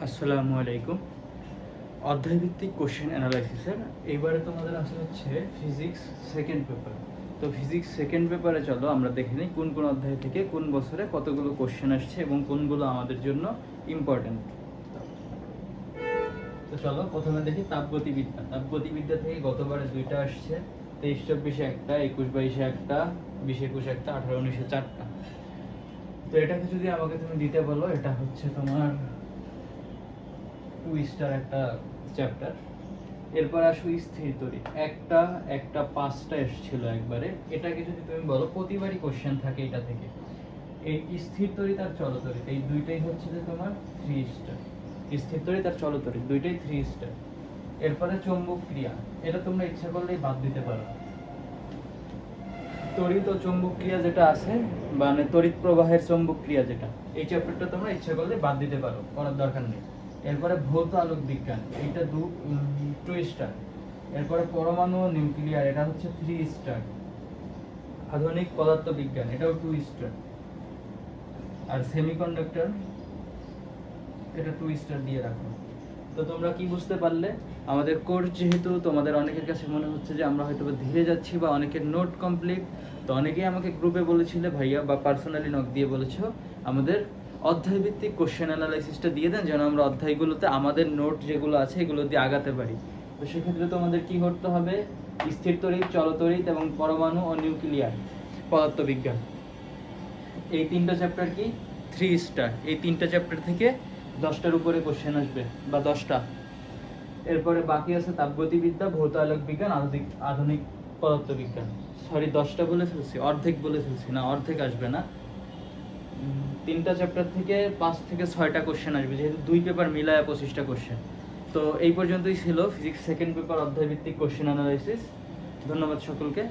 আসসালামু আলাইকুম। অধ্যায়ভিত্তিক কোশ্চেন অ্যানালাইসিসের এইবারে তোমাদের আসলে হচ্ছে ফিজিক্স সেকেন্ড পেপার। তো ফিজিক্স সেকেন্ড পেপারে চলো আমরা দেখে নিই কোন কোন অধ্যায় থেকে কোন বছরে কতগুলো কোশ্চেন আসছে এবং কোনগুলো আমাদের জন্য ইম্পর্ট্যান্ট। তো চলো প্রথমে দেখি তাপগতিবিদ্যা। তাপগতিবিদ্যা থেকে গতবারে দুইটা আসছে, 23-24-এ একটা, 21-22-এ একটা, 20-21 একটা, 18-19-এ চারটা। তো এটাকে যদি আমাকে তুমি দিতে বলো, এটা হচ্ছে তোমার 2 স্টার একটা চ্যাপ্টার। এরপর আসো স্থির তড়ি, একটা 5টা এসেছিল একবারে। এটাকে যদি তুমি বলো প্রতিবারই কোশ্চেন থাকে এটা থেকে। এই স্থির তড়ি আর চলতড়ি এই দুইটাই হচ্ছে যে তোমার 3 স্টার। স্থির তড়ি আর চলতড়ি দুইটাই 3 স্টার। এরপরে চৌম্বক ক্রিয়া, এটা তোমরা ইচ্ছা করলেই বাদ দিতে পারো। তড়িৎ ও চৌম্বক ক্রিয়া যেটা আছে, মানে তড়িৎ প্রবাহের চৌম্বক ক্রিয়া যেটা, এই চ্যাপ্টারটা তোমরা ইচ্ছা করলে বাদ দিতে পারো, করার দরকার নেই। এরপরে ভৌত আলোক বিজ্ঞান, এইটা 2 স্টার। এরপরে পরমাণু ও নিউক্লিয়ার, এটা হচ্ছে 3 স্টার। আধুনিক পদার্থ বিজ্ঞান, এটাও 2 স্টার। আর সেমিকন্ডাক্টর, এটা 2 স্টার দিয়ে রাখো। তো তোমরা কি বুঝতে পারলে, আমাদের কোর্স যেহেতু তোমাদের অনেকের কাছে মনে হচ্ছে যে আমরা হয়তো ধীরে যাচ্ছি বা অনেকের নোট কমপ্লিট, তো অনেকেই আমাকে গ্রুপে বলেছিলে ভাইয়া বা পার্সোনালি নক দিয়ে বলেছো আমাদের অধ্যায়ভিত্তিক কোশ্চেন অ্যানালাইসিসটা দিয়ে দেন, যেন আমরা অধ্যায়গুলোতে আমাদের নোট যেগুলো আছে এগুলো দিয়ে আগাতে পারি। তো সেক্ষেত্রে তোমাদের কি করতে হবে, স্থির তড়িৎ, চলতড়িৎ এবং পরমাণু ও নিউক্লিয়ার পদার্থবিজ্ঞান, এই 3টা চ্যাপ্টার কি 3 স্টার। এই 3টা চ্যাপ্টার থেকে 10টার উপরে কোশ্চেন আসবে বা 10টা। এরপরে বাকি আছে তাপগতিবিদ্যা, ভৌত আলোক বিজ্ঞান, আধুনিক পদার্থবিজ্ঞান। সরি 10টা বলে ফেলছি, অর্ধেক বলে ফেলছি, না অর্ধেক আসবে না। 3টা চ্যাপ্টার থেকে 5 থেকে 6টা কোশ্চেন আসবে, যেহেতু 2 পেপার মিলায় 25টা কোশ্চেন। তো এই পর্যন্তই ছিল ফিজিক্স সেকেন্ড পেপার অধ্যায়ভিত্তিক কোশ্চেন অ্যানালাইসিস। ধন্যবাদ সকলকে।